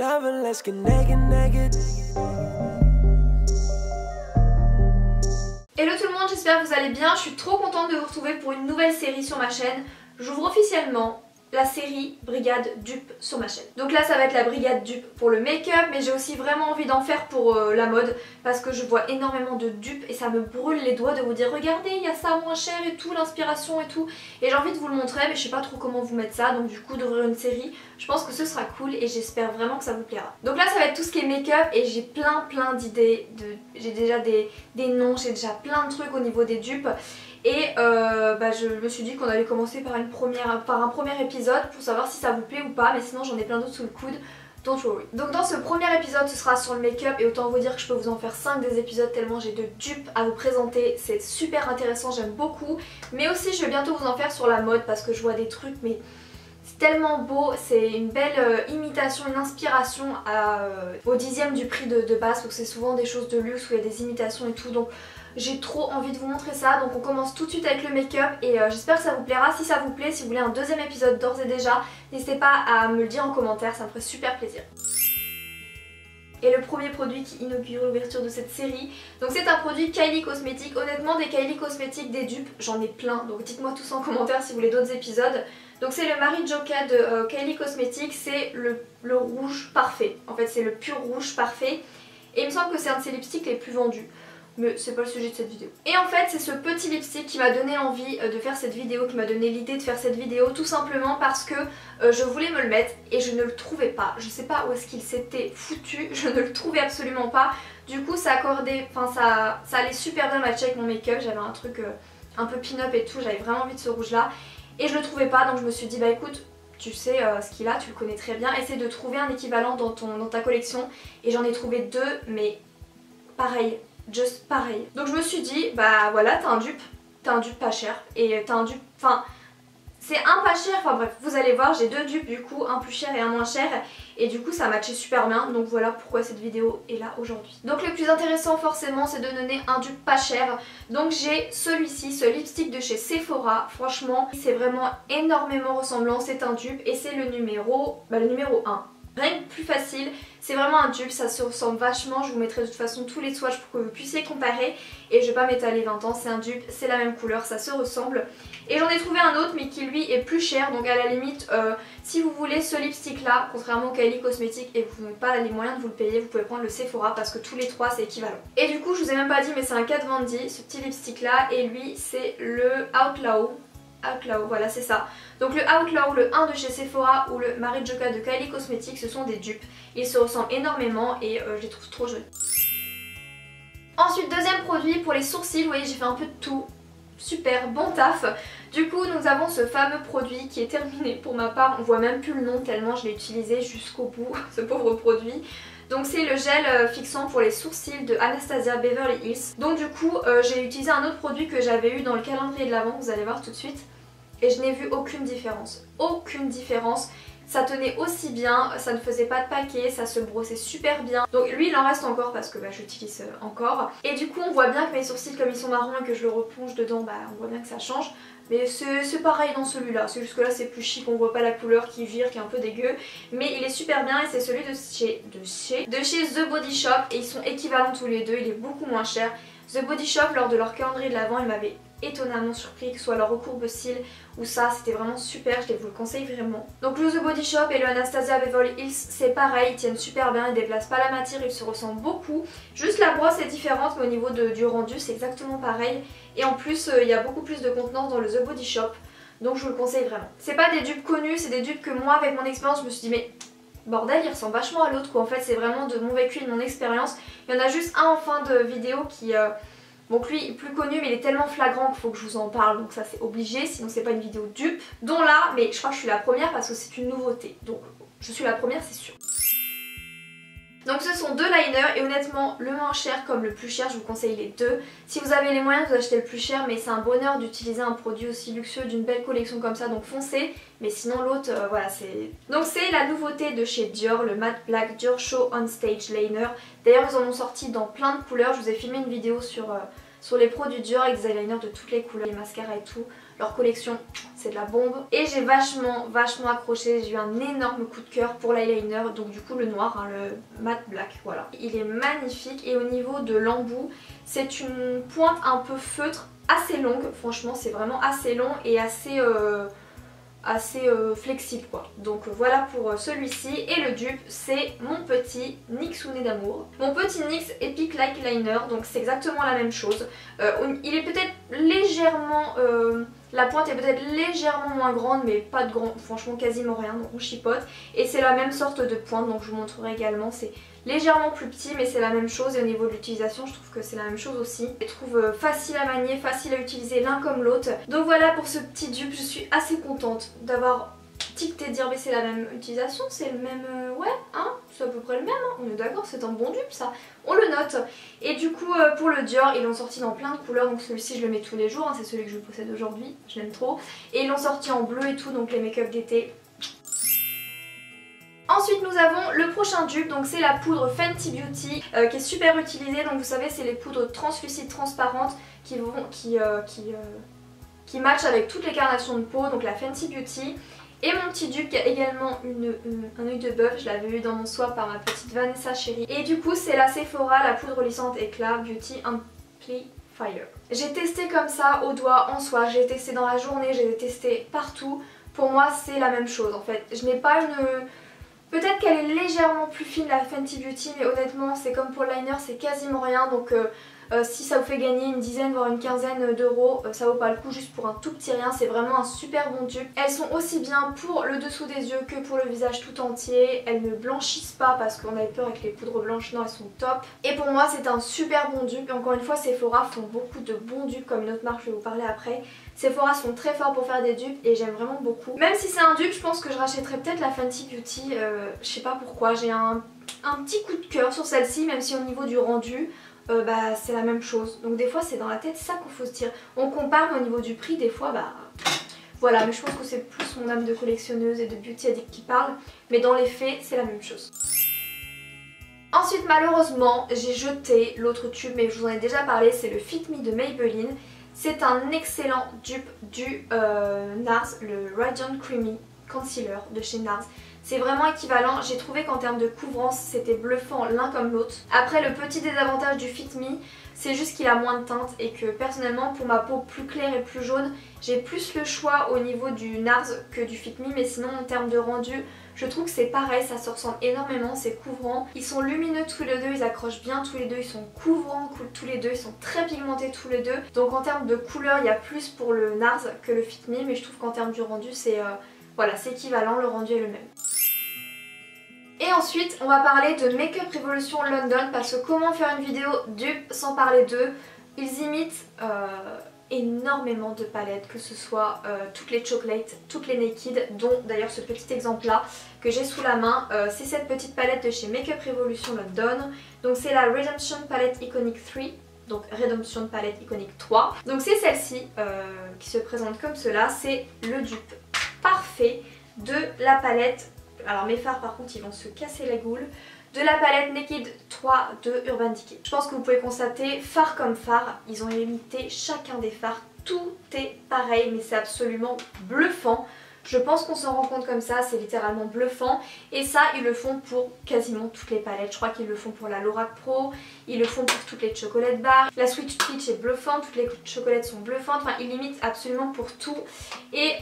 Hello tout le monde, j'espère que vous allez bien. Je suis trop contente de vous retrouver pour une nouvelle série sur ma chaîne. J'ouvre officiellement la série Brigade Dupe sur ma chaîne. Donc là ça va être la Brigade Dupe pour le make-up, mais j'ai aussi vraiment envie d'en faire pour la mode parce que je vois énormément de dupes et ça me brûle les doigts de vous dire regardez il y a ça moins cher et tout, l'inspiration et tout, et j'ai envie de vous le montrer mais je sais pas trop comment vous mettre ça, donc du coup d'ouvrir une série je pense que ce sera cool et j'espère vraiment que ça vous plaira. Donc là ça va être tout ce qui est make-up et j'ai plein d'idées, j'ai déjà des noms, j'ai déjà plein de trucs au niveau des dupes. Et je me suis dit qu'on allait commencer par un premier épisode pour savoir si ça vous plaît ou pas, mais sinon j'en ai plein d'autres sous le coude, don't worry. Donc dans ce premier épisode ce sera sur le make-up et autant vous dire que je peux vous en faire 5 des épisodes tellement j'ai de dupes à vous présenter, c'est super intéressant, j'aime beaucoup. Mais aussi je vais bientôt vous en faire sur la mode parce que je vois des trucs mais c'est tellement beau, c'est une belle imitation, une inspiration au dixième du prix de base, donc c'est souvent des choses de luxe où il y a des imitations et tout, donc j'ai trop envie de vous montrer ça. Donc on commence tout de suite avec le make-up et j'espère que ça vous plaira. Si ça vous plaît, si vous voulez un deuxième épisode d'ores et déjà, n'hésitez pas à me le dire en commentaire, ça me ferait super plaisir. Et le premier produit qui inaugure l'ouverture de cette série, donc c'est un produit Kylie Cosmetics. Honnêtement des Kylie Cosmetics, des dupes, j'en ai plein, donc dites-moi tous en commentaire si vous voulez d'autres épisodes. Donc c'est le Mary Joca de Kylie Cosmetics, c'est le rouge parfait, en fait c'est le pur rouge parfait. Et il me semble que c'est un de ses lipsticks les plus vendus. Mais c'est pas le sujet de cette vidéo. Et en fait c'est ce petit lipstick qui m'a donné envie de faire cette vidéo, qui m'a donné l'idée de faire cette vidéo, tout simplement parce que je voulais me le mettre et je ne le trouvais pas. Je sais pas où est-ce qu'il s'était foutu, je ne le trouvais absolument pas. Du coup ça accordait, ça allait super bien matcher avec mon make-up, j'avais un truc un peu pin-up et tout, j'avais vraiment envie de ce rouge là. Et je le trouvais pas, donc je me suis dit bah écoute, tu sais ce qu'il a, tu le connais très bien, essaie de trouver un équivalent dans ta collection. Et j'en ai trouvé deux, mais pareil. Just pareil. Donc je me suis dit, bah voilà, t'as un dupe pas cher et t'as un dupe, enfin c'est un pas cher, enfin bref, vous allez voir, j'ai deux dupes du coup, un plus cher et un moins cher et du coup ça matchait super bien, donc voilà pourquoi cette vidéo est là aujourd'hui. Donc le plus intéressant forcément c'est de donner un dupe pas cher, donc j'ai celui-ci, ce lipstick de chez Sephora, franchement c'est vraiment énormément ressemblant, c'est un dupe et c'est le numéro 1. Rien que plus facile, c'est vraiment un dupe, ça se ressemble vachement, je vous mettrai de toute façon tous les swatchs pour que vous puissiez comparer et je vais pas m'étaler 20 ans, c'est un dupe, c'est la même couleur, ça se ressemble. Et j'en ai trouvé un autre mais qui lui est plus cher, donc à la limite si vous voulez ce lipstick là, contrairement au Kylie Cosmetics et vous n'avez pas les moyens de vous le payer, vous pouvez prendre le Sephora parce que tous les trois c'est équivalent. Et du coup je vous ai même pas dit mais c'est un Kat Von D, ce petit lipstick là, et lui c'est le Outlaw, voilà c'est ça. Donc le Outlaw, le 1 de chez Sephora ou le Mary Joca de Kylie Cosmetics, ce sont des dupes. Ils se ressemblent énormément et je les trouve trop jolis. Ensuite deuxième produit pour les sourcils, vous voyez j'ai fait un peu de tout. Super, bon taf. Du coup nous avons ce fameux produit qui est terminé pour ma part, on voit même plus le nom tellement je l'ai utilisé jusqu'au bout, ce pauvre produit. Donc c'est le gel fixant pour les sourcils de Anastasia Beverly Hills. Donc du coup j'ai utilisé un autre produit que j'avais eu dans le calendrier de l'Avent, vous allez voir tout de suite. Et je n'ai vu aucune différence. Aucune différence. Ça tenait aussi bien, ça ne faisait pas de paquet, ça se brossait super bien. Donc lui il en reste encore parce que j'utilise encore. Et du coup on voit bien que mes sourcils comme ils sont marrons et que je le replonge dedans, on voit bien que ça change. Mais c'est pareil dans celui-là, c'est juste que là c'est plus chic, on voit pas la couleur qui vire, qui est un peu dégueu. Mais il est super bien et c'est celui de chez The Body Shop et ils sont équivalents tous les deux, il est beaucoup moins cher. The Body Shop lors de leur calendrier de l'Avent il m'avait étonnamment surpris, que ce soit leur recourbe-cils ou ça, c'était vraiment super, je vous le conseille vraiment. Donc le The Body Shop et le Anastasia Beverly Hills c'est pareil, ils tiennent super bien, ils déplacent pas la matière, ils se ressemblent beaucoup. Juste la brosse est différente mais au niveau du rendu c'est exactement pareil. Et en plus il y a beaucoup plus de contenance dans le The Body Shop, donc je vous le conseille vraiment. C'est pas des dupes connues, c'est des dupes que moi avec mon expérience je me suis dit mais bordel il ressemble vachement à l'autre quoi. En fait c'est vraiment de mon vécu et de mon expérience. Il y en a juste un en fin de vidéo qui... donc lui est plus connu mais il est tellement flagrant qu'il faut que je vous en parle, donc ça c'est obligé, sinon c'est pas une vidéo dupe. Dont là, mais je crois que je suis la première parce que c'est une nouveauté, donc je suis la première c'est sûr. Donc ce sont deux liners et honnêtement le moins cher comme le plus cher, je vous conseille les deux. Si vous avez les moyens vous achetez le plus cher, mais c'est un bonheur d'utiliser un produit aussi luxueux d'une belle collection comme ça, donc foncez. Mais sinon l'autre voilà c'est... Donc c'est la nouveauté de chez Dior, le Matte Black Dior Show On Stage Liner. D'ailleurs ils en ont sorti dans plein de couleurs, je vous ai filmé une vidéo sur les produits Dior avec des eyeliners de toutes les couleurs, les mascaras et tout. Leur collection, c'est de la bombe. Et j'ai vachement accroché, j'ai eu un énorme coup de cœur pour l'eyeliner, donc du coup le noir, hein, le matte black, voilà. Il est magnifique et au niveau de l'embout, c'est une pointe un peu feutre, assez longue, franchement c'est vraiment assez long et assez flexible quoi. Donc voilà pour celui-ci. Et le dupe c'est mon petit NYX Souvenir d'amour. Mon petit NYX Epic Like Liner, donc c'est exactement la même chose. Il est peut-être légèrement... la pointe est peut-être légèrement moins grande mais pas de grand, franchement quasiment rien, donc on chipote. Et c'est la même sorte de pointe, donc je vous montrerai également. C'est légèrement plus petit mais c'est la même chose et au niveau de l'utilisation je trouve que c'est la même chose aussi. Je les trouve facile à manier, facile à utiliser l'un comme l'autre. Donc voilà pour ce petit dupe, je suis assez contente d'avoir tic et dire mais c'est la même utilisation, c'est le même... ouais, hein, c'est à peu près le même, hein, on est d'accord, c'est un bon dupe ça, on le note. Et du coup pour le Dior, ils l'ont sorti dans plein de couleurs, donc celui-ci je le mets tous les jours, hein, c'est celui que je possède aujourd'hui, je l'aime trop. Et ils l'ont sorti en bleu et tout, donc les make-up d'été. Ensuite nous avons le prochain dupe, donc c'est la poudre Fenty Beauty qui est super utilisée. Donc vous savez c'est les poudres translucides transparentes qui matchent avec toutes les carnations de peau, donc la Fenty Beauty. Et mon petit dupe qui a également un œil de bœuf, je l'avais eu dans mon swap par ma petite Vanessa chérie. Et du coup c'est la Sephora, la poudre lissante éclat Beauty Amplifier. J'ai testé comme ça au doigt, en soie, j'ai testé dans la journée, j'ai testé partout. Pour moi c'est la même chose en fait. Je n'ai pas une... Peut-être qu'elle est légèrement plus fine la Fenty Beauty, mais honnêtement c'est comme pour le liner, c'est quasiment rien. Donc si ça vous fait gagner une dizaine voire une quinzaine d'euros, ça vaut pas le coup juste pour un tout petit rien. C'est vraiment un super bon dupe. Elles sont aussi bien pour le dessous des yeux que pour le visage tout entier. Elles ne blanchissent pas parce qu'on avait peur avec les poudres blanches, non elles sont top. Et pour moi c'est un super bon dupe. Et encore une fois Sephora font beaucoup de bons dupes comme une autre marque, je vais vous parler après. Sephora sont très forts pour faire des dupes et j'aime vraiment beaucoup. Même si c'est un dupe, je pense que je rachèterais peut-être la Fenty Beauty, je sais pas pourquoi, j'ai un petit coup de cœur sur celle-ci, même si au niveau du rendu, bah c'est la même chose. Donc des fois c'est dans la tête ça qu'il faut se dire. On compare mais au niveau du prix des fois bah... Voilà, mais je pense que c'est plus mon âme de collectionneuse et de beauty addict qui parle, mais dans les faits c'est la même chose. Ensuite malheureusement j'ai jeté l'autre tube, mais je vous en ai déjà parlé, c'est le Fit Me de Maybelline. C'est un excellent dupe du NARS, le Radiant Creamy Concealer de chez NARS. C'est vraiment équivalent, j'ai trouvé qu'en termes de couvrance c'était bluffant l'un comme l'autre. Après le petit désavantage du Fit Me, c'est juste qu'il a moins de teinte et que personnellement pour ma peau plus claire et plus jaune, j'ai plus le choix au niveau du NARS que du Fit Me, mais sinon en termes de rendu, je trouve que c'est pareil, ça se ressemble énormément, c'est couvrant. Ils sont lumineux tous les deux, ils accrochent bien tous les deux, ils sont couvrants tous les deux, ils sont très pigmentés tous les deux. Donc en termes de couleur, il y a plus pour le NARS que le Fit Me, mais je trouve qu'en termes du rendu, c'est voilà, c'est équivalent, le rendu est le même. Et ensuite on va parler de Makeup Revolution London, parce que comment faire une vidéo dupe sans parler d'eux. Ils imitent énormément de palettes, que ce soit toutes les chocolates, toutes les naked, dont d'ailleurs ce petit exemple là que j'ai sous la main. C'est cette petite palette de chez Makeup Revolution London. Donc c'est la Redemption Palette Iconic 3. Donc Redemption Palette Iconic 3. Donc c'est celle-ci qui se présente comme cela. C'est le dupe parfait de la palette. Alors mes fards par contre ils vont se casser la goule. De la palette Naked 3 de Urban Decay. Je pense que vous pouvez constater, fard comme fard, ils ont imité chacun des fards. Tout est pareil mais c'est absolument bluffant. Je pense qu'on s'en rend compte comme ça, c'est littéralement bluffant. Et ça, ils le font pour quasiment toutes les palettes. Je crois qu'ils le font pour la Lorac Pro, ils le font pour toutes les chocolate bars. La Sweet Peach est bluffante, toutes les chocolates sont bluffantes. Enfin, ils limitent absolument pour tout. Et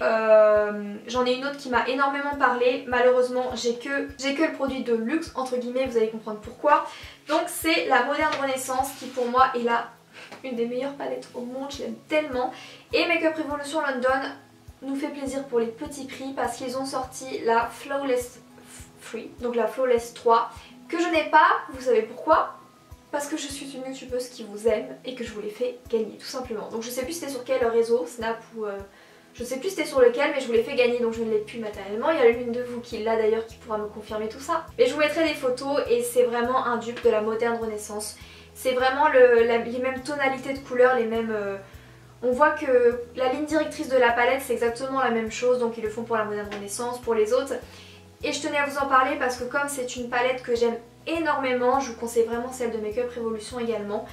j'en ai une autre qui m'a énormément parlé. Malheureusement, j'ai que le produit de luxe, entre guillemets, vous allez comprendre pourquoi. Donc c'est la Moderne Renaissance qui pour moi est une des meilleures palettes au monde, je l'aime tellement. Et Makeup Revolution London nous fait plaisir pour les petits prix parce qu'ils ont sorti la Flawless Free, donc la Flawless 3, que je n'ai pas. Vous savez pourquoi? Parce que je suis une youtubeuse qui vous aime et que je vous l'ai fait gagner tout simplement. Donc je sais plus c'était sur quel réseau, Snap ou... je sais plus c'était sur lequel, mais je vous l'ai fait gagner donc je ne l'ai plus matériellement. Il y a l'une de vous qui l'a d'ailleurs qui pourra me confirmer tout ça. Mais je vous mettrai des photos et c'est vraiment un dupe de la Moderne Renaissance. C'est vraiment les mêmes tonalités de couleurs, les mêmes... On voit que la ligne directrice de la palette c'est exactement la même chose, donc ils le font pour la Moderne Renaissance, pour les autres. Et je tenais à vous en parler parce que comme c'est une palette que j'aime énormément, je vous conseille vraiment celle de Makeup Revolution également.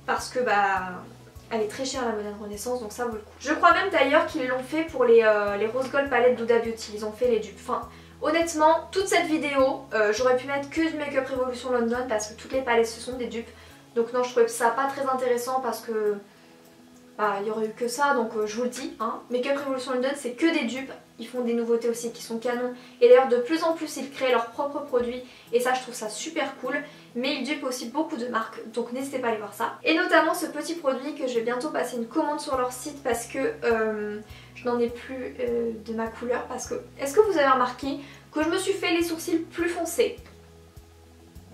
Parce que bah Elle est très chère la Modern Renaissance, donc ça vaut le coup. Je crois même d'ailleurs qu'ils l'ont fait pour les Rose Gold palettes d'Huda Beauty, ils ont fait les dupes. Enfin, honnêtement, toute cette vidéo, j'aurais pu mettre que du Make Up Revolution London parce que toutes les palettes ce sont des dupes. Donc non, je trouvais ça pas très intéressant parce que bah, il y aurait eu que ça, donc je vous le dis. Hein. Make Up Revolution London, c'est que des dupes. Ils font des nouveautés aussi qui sont canons. Et d'ailleurs, de plus en plus, ils créent leurs propres produits. Et ça, je trouve ça super cool. Mais ils dupent aussi beaucoup de marques, donc n'hésitez pas à aller voir ça. Et notamment ce petit produit que je vais bientôt passer une commande sur leur site parce que je n'en ai plus de ma couleur. Parce que, est-ce que vous avez remarqué que je me suis fait les sourcils plus foncés?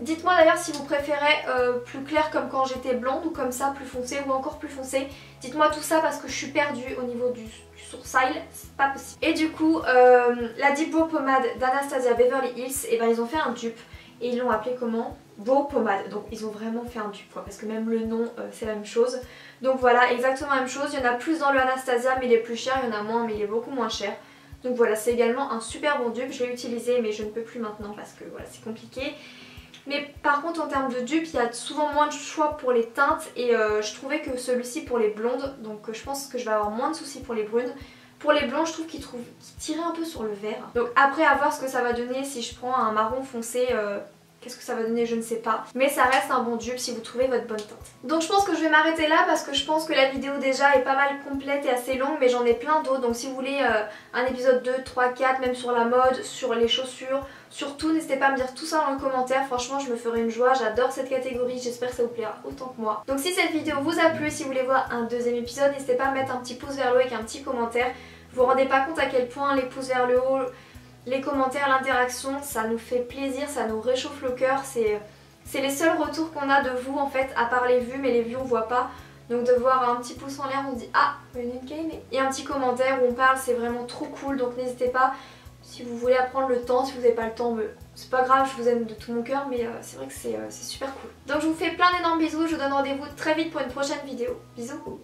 Dites-moi d'ailleurs si vous préférez plus clair comme quand j'étais blonde ou comme ça plus foncé ou encore plus foncé. Dites-moi tout ça parce que je suis perdue au niveau du sourcil, c'est pas possible. Et du coup la Deep Brow Pomade d'Anastasia Beverly Hills, et ben ils ont fait un dupe et ils l'ont appelé comment? Brow Pomade. Donc ils ont vraiment fait un dupe quoi, parce que même le nom c'est la même chose. Donc voilà, exactement la même chose. Il y en a plus dans le Anastasia mais il est plus cher, il y en a moins mais il est beaucoup moins cher. Donc voilà, c'est également un super bon dupe. Je l'ai utilisé mais je ne peux plus maintenant parce que voilà, c'est compliqué. Mais par contre en termes de dupes, il y a souvent moins de choix pour les teintes et je trouvais que celui-ci pour les blondes, donc je pense que je vais avoir moins de soucis pour les brunes. Pour les blonds, je trouve qu'il tirait un peu sur le vert. Donc après à voir ce que ça va donner si je prends un marron foncé, qu'est-ce que ça va donner je ne sais pas. Mais ça reste un bon dupe si vous trouvez votre bonne teinte. Donc je pense que je vais m'arrêter là parce que je pense que la vidéo déjà est pas mal complète et assez longue, mais j'en ai plein d'autres. Donc si vous voulez un épisode 2, 3, 4, même sur la mode, sur les chaussures, surtout n'hésitez pas à me dire tout ça dans le commentaire. Franchement je me ferai une joie, j'adore cette catégorie, j'espère que ça vous plaira autant que moi. Donc si cette vidéo vous a plu, si vous voulez voir un deuxième épisode, n'hésitez pas à mettre un petit pouce vers le haut avec un petit commentaire. Vous vous rendez pas compte à quel point les pouces vers le haut, les commentaires, l'interaction, ça nous fait plaisir, ça nous réchauffe le cœur. C'est les seuls retours qu'on a de vous en fait, à part les vues, mais les vues on voit pas. Donc de voir un petit pouce en l'air, on se dit ah, il y en a une qui a aimé. Et un petit commentaire où on parle, c'est vraiment trop cool. Donc n'hésitez pas, si vous voulez apprendre le temps, si vous n'avez pas le temps, c'est pas grave, je vous aime de tout mon cœur, mais c'est vrai que c'est super cool. Donc je vous fais plein d'énormes bisous, je vous donne rendez-vous très vite pour une prochaine vidéo. Bisous.